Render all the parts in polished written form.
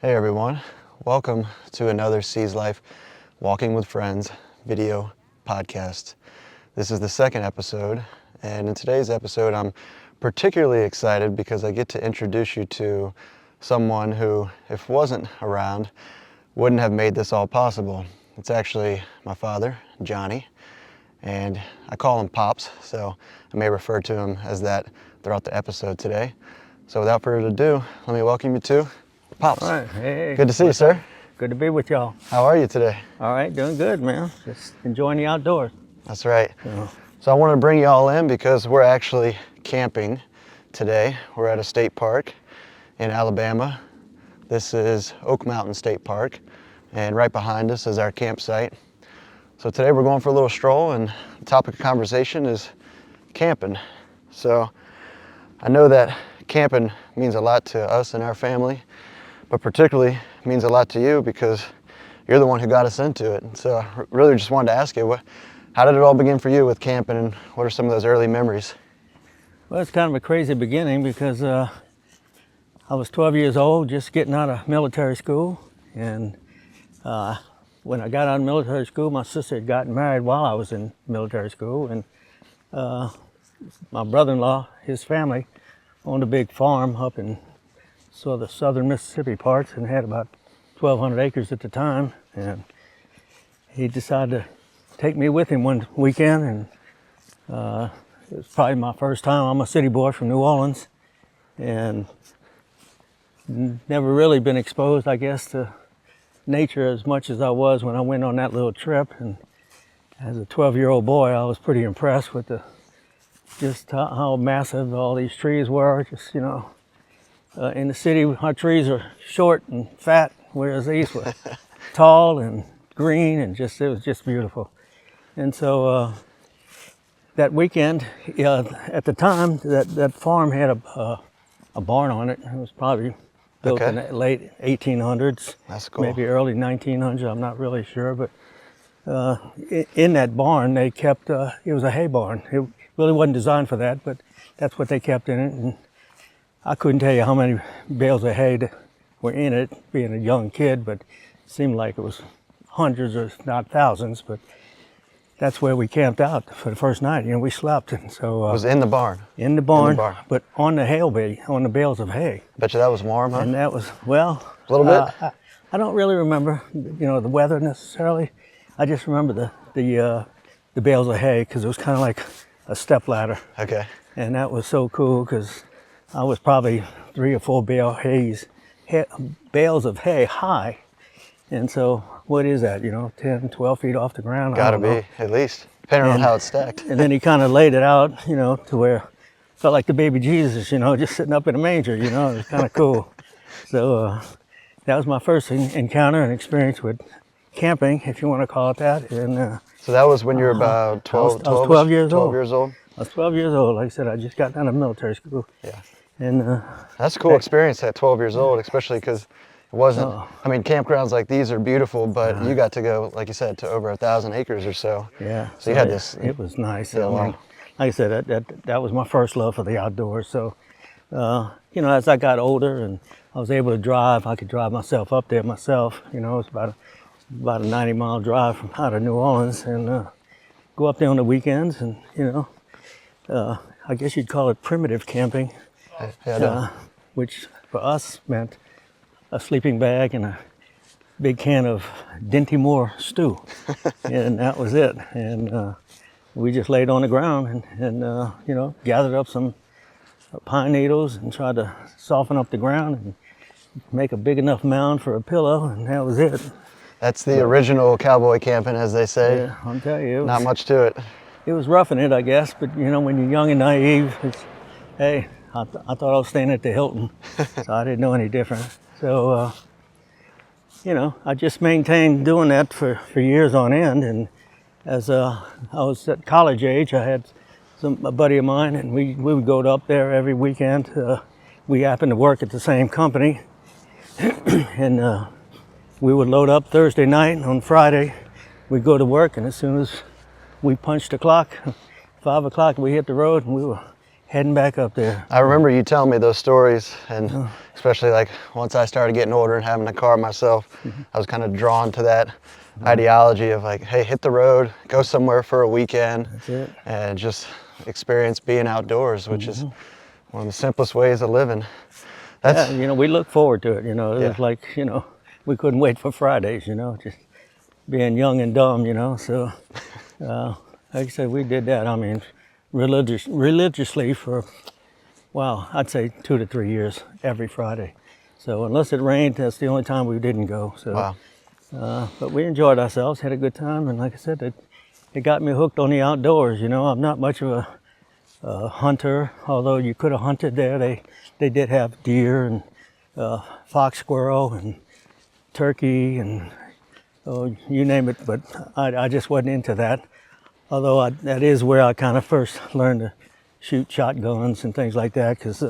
Hey everyone, welcome to another Seas Life Walking with Friends video podcast. This is the second episode, and in today's episode I'm particularly excited because I get to introduce you to someone who, if wasn't around, wouldn't have made this all possible. It's actually my father, Johnny, and I call him Pops, so I may refer to him as that throughout the episode today. So without further ado, let me welcome you to Pops. All right. Hey. Good to see you, sir. Good to be with y'all. How are you today? All right, doing good, man. Just enjoying the outdoors. That's right. Yeah. So I wanted to bring you all in because we're actually camping today. We're at a state park in Alabama. This is Oak Mountain State Park, and right behind us is our campsite. So today we're going for a little stroll, and the topic of conversation is camping. So I know that camping means a lot to us and our family, but particularly means a lot to you because you're the one who got us into it. And so I really just wanted to ask you, how did it all begin for you with camping, and what are some of those early memories? Well, it's kind of a crazy beginning because I was 12 years old, just getting out of military school. And when I got out of military school, my sister had gotten married while I was in military school. And my brother-in-law, his family, owned a big farm up in sort of the southern Mississippi parts and had about 1,200 acres at the time. And he decided to take me with him one weekend, and it was probably my first time. I'm a city boy from New Orleans and never really been exposed, I guess, to nature as much as I was when I went on that little trip. And as a 12-year-old boy, I was pretty impressed with just how massive all these trees were. Just, in the city, our trees are short and fat, whereas these were tall and green, and it was just beautiful. And so that weekend, at the time, that farm had a barn on it. It was probably built in the late 1800s. That's cool. Maybe early 1900s, I'm not really sure. But in that barn, they kept, it was a hay barn. It really wasn't designed for that, but that's what they kept in it. And I couldn't tell you how many bales of hay that were in it, being a young kid, but it seemed like it was hundreds or not thousands. But that's where we camped out for the first night. We slept. And so It was in the barn? In the barn, but on the on the bales of hay. Bet you that was warm, huh? And that was, well, a little bit? I don't really remember, the weather necessarily. I just remember the bales of hay, because it was kind of like a step ladder. Okay. And that was so cool because I was probably 3 or 4 bales of hay high. And so what is that, 10, 12 feet off the ground? Gotta be, at least, depending on how it's stacked. And then he kind of laid it out, to where it felt like the baby Jesus, just sitting up in a manger, it was kind of cool. So that was my first encounter and experience with camping, if you want to call it that. And so that was when you were about 12, I was 12 years 12 old. years old? I was 12 years old. Like I said, I just got out of military school. Yeah. And that's a cool experience at 12 years old, especially because it wasn't, campgrounds like these are beautiful, but you got to go, like you said, to over 1,000 acres or so. Yeah. So you had this. It was nice. Yeah, wow. Like I said, that was my first love for the outdoors. So, as I got older and I was able to drive, I could drive myself up there myself. It was about a 90-mile drive from out of New Orleans, and go up there on the weekends, and I guess you'd call it primitive camping, which for us meant a sleeping bag and a big can of Dinty Moore stew, and that was it. And we just laid on the ground and gathered up some pine needles and tried to soften up the ground and make a big enough mound for a pillow, and that was it. That's the original cowboy camping, as they say. Yeah, I'll tell you. Not much to it. It was roughing it, I guess, but when you're young and naive, I thought I was staying at the Hilton, so I didn't know any different. So, I just maintained doing that for years on end. And as I was at college age, I had a buddy of mine, and we would go up there every weekend. We happened to work at the same company, and we would load up Thursday night, and on Friday we'd go to work, and as soon as we punched the clock, 5 o'clock, we hit the road, and we were heading back up there. I remember you telling me those stories, and especially like once I started getting older and having a car myself, I was kind of drawn to that ideology of like, hey, hit the road, go somewhere for a weekend, That's it. and just experience being outdoors, which is one of the simplest ways of living. That's Yeah, we look forward to it. It Yeah. was like, we couldn't wait for Fridays. Just being young and dumb. So, like I said, we did that. I mean, religiously for, wow, I'd say 2 to 3 years every Friday. So unless it rained, that's the only time we didn't go. So, wow. but we enjoyed ourselves, had a good time, and like I said, it got me hooked on the outdoors. I'm not much of a hunter, although you could have hunted there. They did have deer and fox squirrel and turkey and you name it, but I just wasn't into that. Although that is where I kind of first learned to shoot shotguns and things like that, because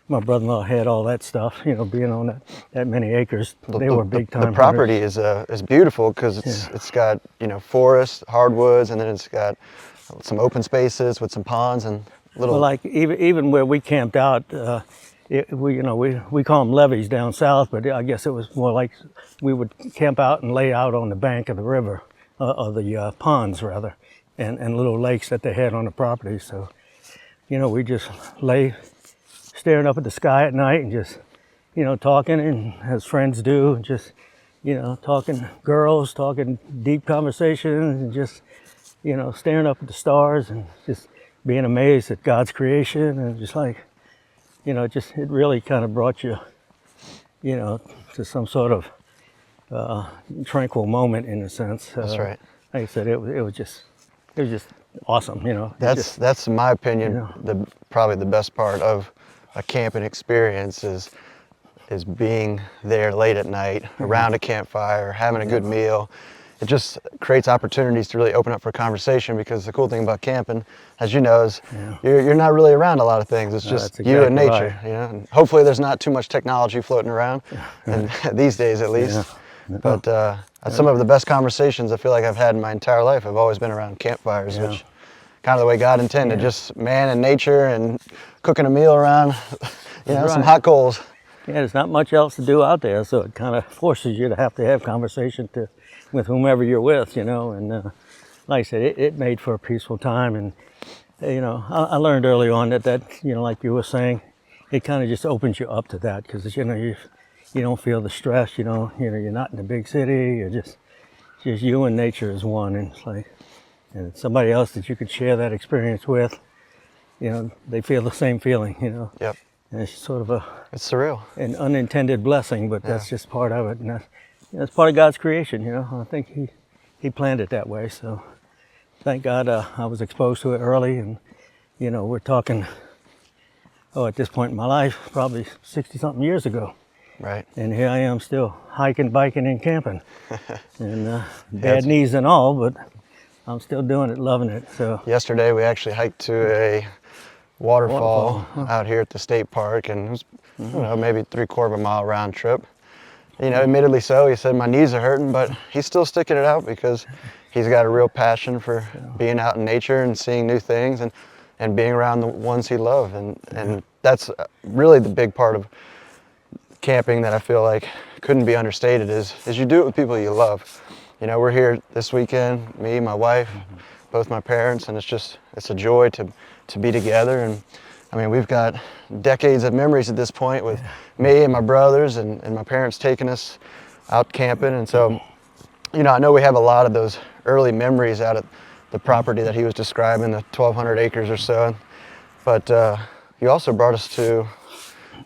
my brother-in-law had all that stuff. Being on that many acres, they were big time. The property is beautiful because it's got forests, hardwoods, and then it's got some open spaces with some ponds and little. Well, like even where we camped out, we call them levees down south, but I guess it was more like we would camp out and lay out on the bank of the river, or the ponds rather, and little lakes that they had on the property. So, we just lay staring up at the sky at night and just, talking, and as friends do, and just, talking girls, talking deep conversations, and just, staring up at the stars and just being amazed at God's creation, and just like, it really kind of brought you, to some sort of tranquil moment in a sense. That's right. Like I said, it was just awesome. That's in my opinion probably the best part of a camping experience is being there late at night around a campfire, having a good meal. It just creates opportunities to really open up for conversation, because the cool thing about camping, as you know, is you're not really around a lot of things. It's just that's you and exactly nature, right. And hopefully there's not too much technology floating around, and these days at least. Yeah. But some of the best conversations I feel like I've had in my entire life have always been around campfires, which kind of the way God intended, just man and nature and cooking a meal around, some hot coals. Yeah, there's not much else to do out there, so it kind of forces you to have conversation with whomever you're with, and like I said, it made for a peaceful time. And I learned early on that like you were saying, it kind of just opens you up to that, because you don't feel the stress. You're not in a big city. You're just you and nature is one, and it's like, and somebody else that you could share that experience with. They feel the same feeling. Yep. And it's sort of It's surreal. an unintended blessing, but that's just part of it, and that's part of God's creation. I think He planned it that way. So thank God I was exposed to it early, and we're talking, at this point in my life, probably 60-something years ago. Right. And here I am still hiking, biking, and camping, and bad knees and all, but I'm still doing it, loving it. So yesterday we actually hiked to a waterfall out here at the state park, and it was maybe 3/4 of a mile round trip. Admittedly so, he said my knees are hurting, but he's still sticking it out because he's got a real passion for being out in nature and seeing new things and being around the ones he loves. And that's really the big part of camping that I feel like couldn't be understated is you do it with people you love. We're here this weekend, me, my wife, both my parents, and it's a joy to be together. And I mean, we've got decades of memories at this point with me and my brothers and my parents taking us out camping. And so, I know we have a lot of those early memories out at the property that he was describing, the 1,200 acres or so. But you also brought us to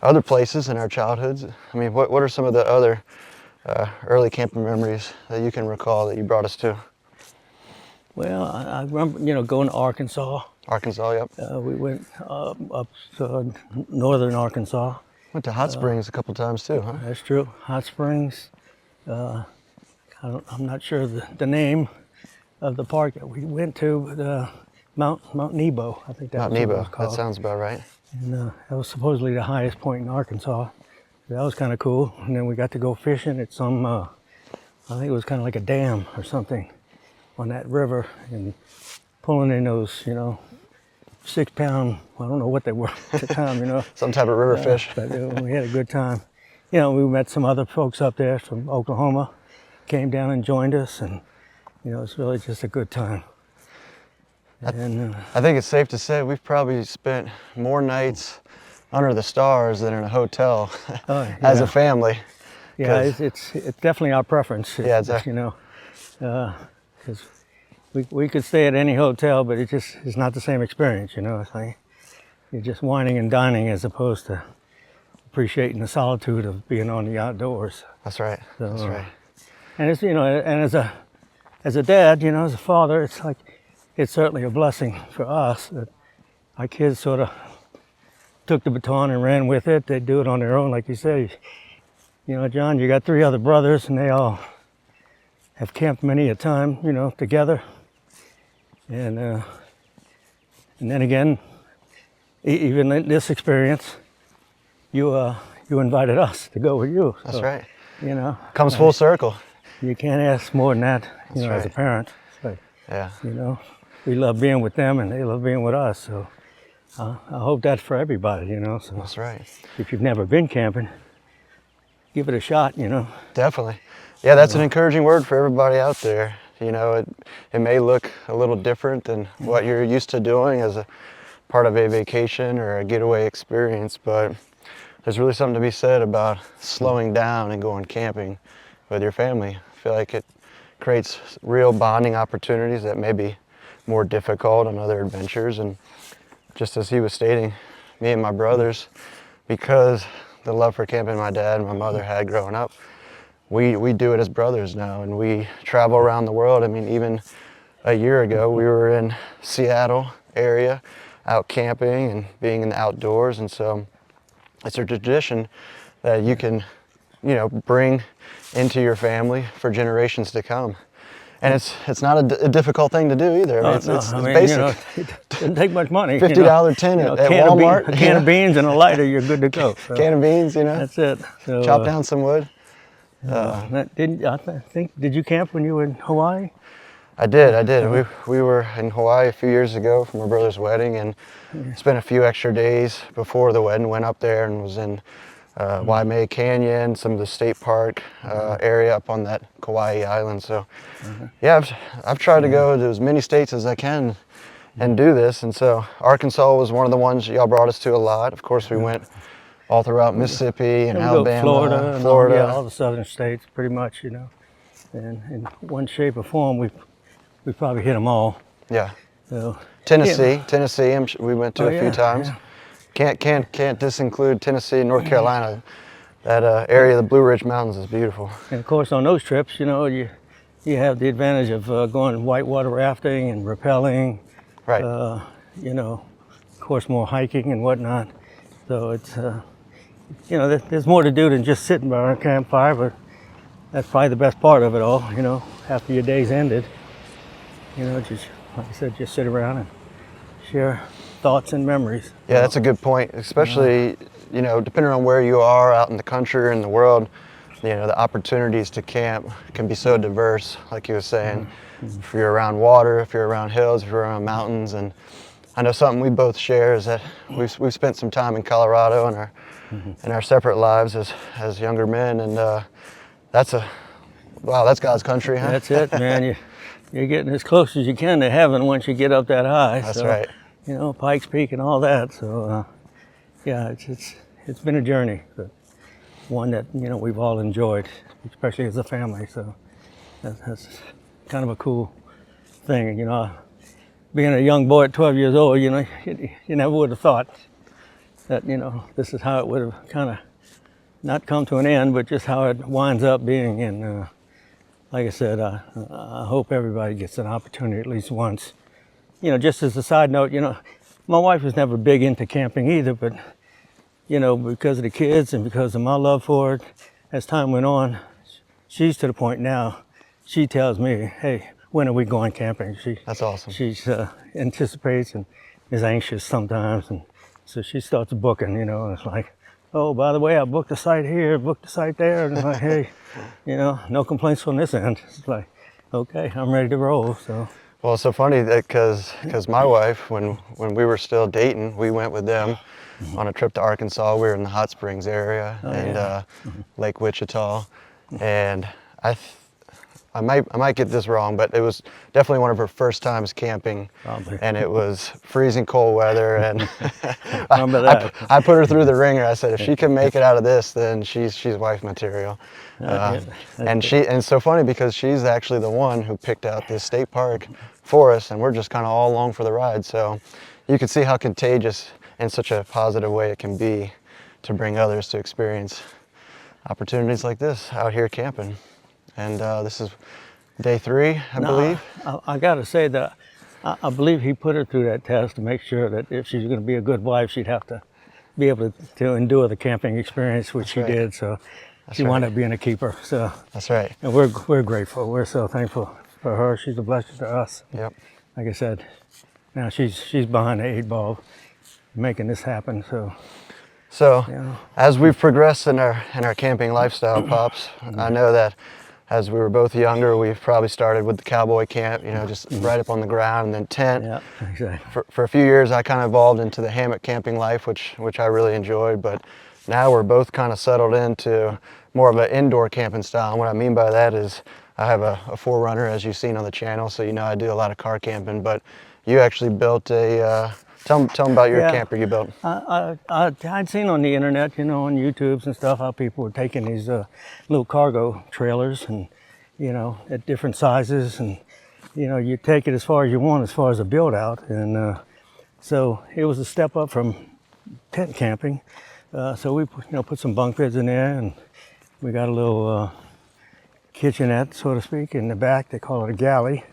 other places in our childhoods. I mean, what are some of the other early camping memories that you can recall that you brought us to? Well, I remember, going to Arkansas. Arkansas, yep. We went up to northern Arkansas. Went to Hot Springs a couple times too, huh? That's true. Hot Springs. I'm not sure the name of the park that we went to, but Mount Nebo, I think that Mount was what it Nebo, was called. that sounds about right. And that was supposedly the highest point in Arkansas. That was kind of cool. And then we got to go fishing at some, I think it was kind of like a dam or something on that river, and pulling in those, 6-pound, I don't know what they were at the time, you know. Some type of river fish. But we had a good time. You know, we met some other folks up there from Oklahoma, came down and joined us, and you know, it's really just a good time. And I think it's safe to say we've probably spent more nights under the stars than in a hotel as yeah. a family. yeah, it's definitely our preference. Yeah, exactly. You know, because we could stay at any hotel, but it's not the same experience. You know, it's like you're just whining and dining as opposed to appreciating the solitude of being on the outdoors. That's right. So, That's right. And it's, you know, and as a dad, you know, as a father, it's like it's certainly a blessing for us that our kids sort of took the baton and ran with it. They do it on their own, like you say. You know, John, you got 3 other brothers, and they all have camped many a time, you know, together. And then again, even in this experience, you invited us to go with you. That's So, right. You know, Comes full circle. you can't ask more than that, you know, as a right. parent. But, Yeah. you know, we love being with them and they love being with us. So I hope that's for everybody, you know. So That's right. if you've never been camping, give it a shot, you know. Definitely. Yeah, that's an encouraging word for everybody out there. You know, it may look a little different than what you're used to doing as a part of a vacation or a getaway experience, but there's really something to be said about slowing down and going camping with your family. I feel like it creates real bonding opportunities that may be more difficult on other adventures. And just as he was stating, me and my brothers, because the love for camping my dad and my mother had growing up, we do it as brothers now, and we travel around the world. I mean, even a year ago, we were in Seattle area, out camping and being in the outdoors, and so it's a tradition that you can, you know, bring into your family for generations to come. And it's not a difficult thing to do either. I mean, it's basic. You know, it doesn't take much money. $50 tin at Walmart. A can of beans and a lighter, you're good to go. So Can of beans, you know. that's it. So, Chop down some wood. Did you camp when you were in Hawaii? I did. We were in Hawaii a few years ago for my brother's wedding, and spent a few extra days before the wedding. Went up there and was in Waimea Canyon, some of the state park area up on that Kauai island. So, yeah, I've tried to go to as many states as I can and do this. And so Arkansas was one of the ones y'all brought us to a lot. Of course, we went all throughout Mississippi and We go Alabama, Florida, and Florida. yeah, all the southern states, pretty much, you know. And in one shape or form, we probably hit them all. Yeah. So Tennessee, we went to Oh, a few yeah, times. yeah. Can't disinclude Tennessee and North Carolina. That area of the Blue Ridge Mountains is beautiful. And of course, on those trips, you know, you have the advantage of going whitewater rafting and rappelling. Right. You know, of course, more hiking and whatnot. So it's you know, there's more to do than just sitting by a campfire, but that's probably the best part of it all. You know, after your day's ended, you know, just like I said, just sit around and share thoughts and memories. Yeah, that's a good point. Especially, you know, depending on where you are out in the country or in the world, you know, the opportunities to camp can be so diverse, like you were saying. If you're around water, if you're around hills, if you're around mountains. And I know something we both share is that we've spent some time in Colorado in our separate lives as younger men, and that's God's country, huh? That's it, man. You're getting as close as you can to heaven once you get up that high. That's so, right. You know, Pikes Peak and all that. So, yeah, it's been a journey, but one that, you know, we've all enjoyed, especially as a family. So that's kind of a cool thing. You know, being a young boy at 12 years old, you know, you never would have thought that, you know, this is how it would have kind of not come to an end, but just how it winds up being. And like I said, I hope everybody gets an opportunity at least once. You know, just as a side note, you know, my wife was never big into camping either, but, you know, because of the kids and because of my love for it, as time went on, she's to the point now, she tells me, hey, when are we going camping? That's awesome. She anticipates and is anxious sometimes, and so she starts booking, you know, and it's like, oh, by the way, I booked a site here, booked a site there, and it's like, hey, you know, no complaints on this end. It's like, okay, I'm ready to roll. So Well, it's so funny that because my wife, when we were still dating, we went with them on a trip to Arkansas. We were in the Hot Springs area and yeah. Lake Wichita, and I might get this wrong, but it was definitely one of her first times camping, Probably. and it was freezing cold weather, and Remember that. I put her through the ringer. I said, if she can make it out of this, then she's wife material. Yeah, And it's so funny because she's actually the one who picked out this state park for us, and we're just kind of all along for the ride. So you can see how contagious in such a positive way it can be to bring others to experience opportunities like this out here camping. And this is day 3, I believe. I got to say that I believe he put her through that test to make sure that if she's going to be a good wife, she'd have to be able to endure the camping experience, which she right. did. So she wound up being a keeper. So That's right. and we're grateful. We're so thankful for her. She's a blessing to us. Yep. Like I said, now she's behind the 8 ball, making this happen. So yeah. As we've progressed in our camping lifestyle, Pops, I know that as we were both younger, we've probably started with the cowboy camp, you know, just right up on the ground, and then tent. Yeah, exactly. For a few years, I kind of evolved into the hammock camping life, which I really enjoyed. But now we're both kind of settled into more of an indoor camping style. And what I mean by that is I have a 4Runner, as you've seen on the channel, so you know I do a lot of car camping. But you actually built a tell them about your camper you built. I'd seen on the internet, you know, on YouTubes and stuff, how people were taking these little cargo trailers and, you know, at different sizes, and, you know, you take it as far as you want as far as a build out. And so it was a step up from tent camping. So we, put some bunk beds in there, and we got a little kitchenette, so to speak, in the back. They call it a galley,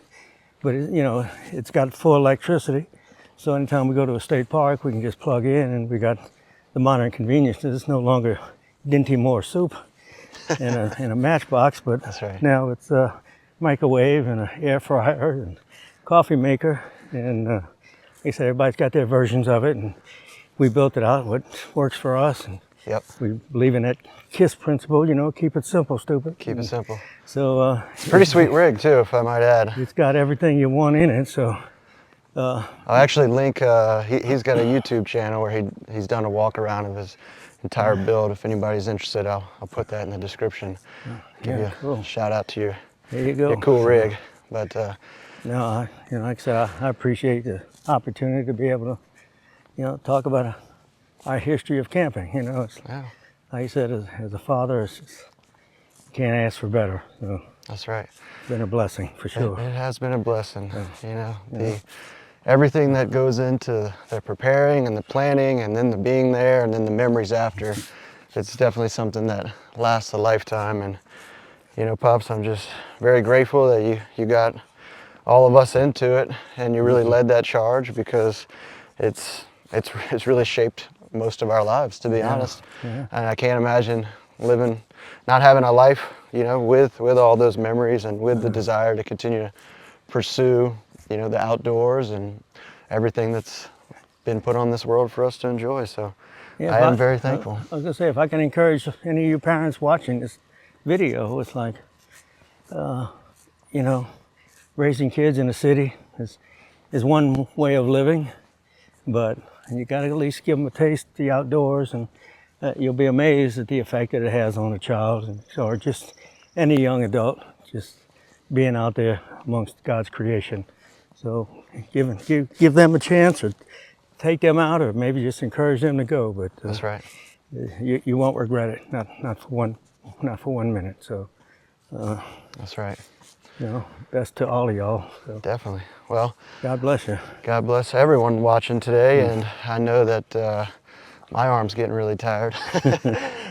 but it's got full electricity. So anytime we go to a state park, we can just plug in, and we got the modern conveniences. It's no longer Dinty Moore soup in a matchbox, but That's right. Now it's a microwave and an air fryer and coffee maker. And like I said, everybody's got their versions of it, and we built it out what works for us. And Yep. we believe in that KISS principle, keep it simple, stupid. Keep it simple. So It's a pretty sweet rig too, if I might add. it's got everything you want in it. So I'll actually link, he's got a YouTube channel where he's done a walk around of his entire build. If anybody's interested, I'll put that in the description. Give you a shout out to there you go. your cool rig. But No, like I said, I appreciate the opportunity to be able to, talk about our history of camping. It's, yeah, like I said, as a father, it's just, you can't ask for better. So that's right. it's been a blessing for sure. It has been a blessing. Everything that goes into the preparing and the planning, and then the being there, and then the memories after. It's definitely something that lasts a lifetime. And Pops, I'm just very grateful that you got all of us into it, and you really led that charge, because it's really shaped most of our lives, to be honest. Yeah. And I can't imagine not having a life, with all those memories and with the desire to continue to pursue, the outdoors and everything that's been put on this world for us to enjoy. So Yeah, I am very thankful. I was gonna say, if I can encourage any of you parents watching this video, it's like, raising kids in the city is one way of living, but you got to at least give them a taste of the outdoors, and you'll be amazed at the effect that it has on a child, or just any young adult, just being out there amongst God's creation. So give them a chance, or take them out, or maybe just encourage them to go. But That's right. You won't regret it, not for one minute. So That's right. best to all of y'all. So Definitely. Well, God bless you. God bless everyone watching today, and I know that my arm's getting really tired.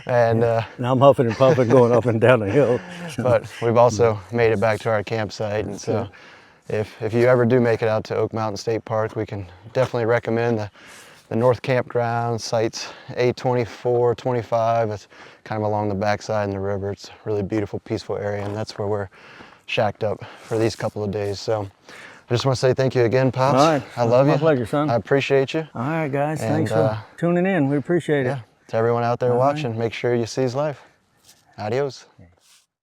And Now I'm huffing and puffing going up and down the hill. but we've also made it back to our campsite, and so if you ever do make it out to Oak Mountain State Park, we can definitely recommend the North Campground. Sites A24, 25. It's kind of along the backside in the river. It's a really beautiful, peaceful area, and that's where we're shacked up for these couple of days. So I just want to say thank you again, Pops. All right. I love you. My pleasure, son. I appreciate you. All right, guys. And, Thanks for tuning in. We appreciate it. Yeah, to everyone out there watching, make sure you seize life. Adios.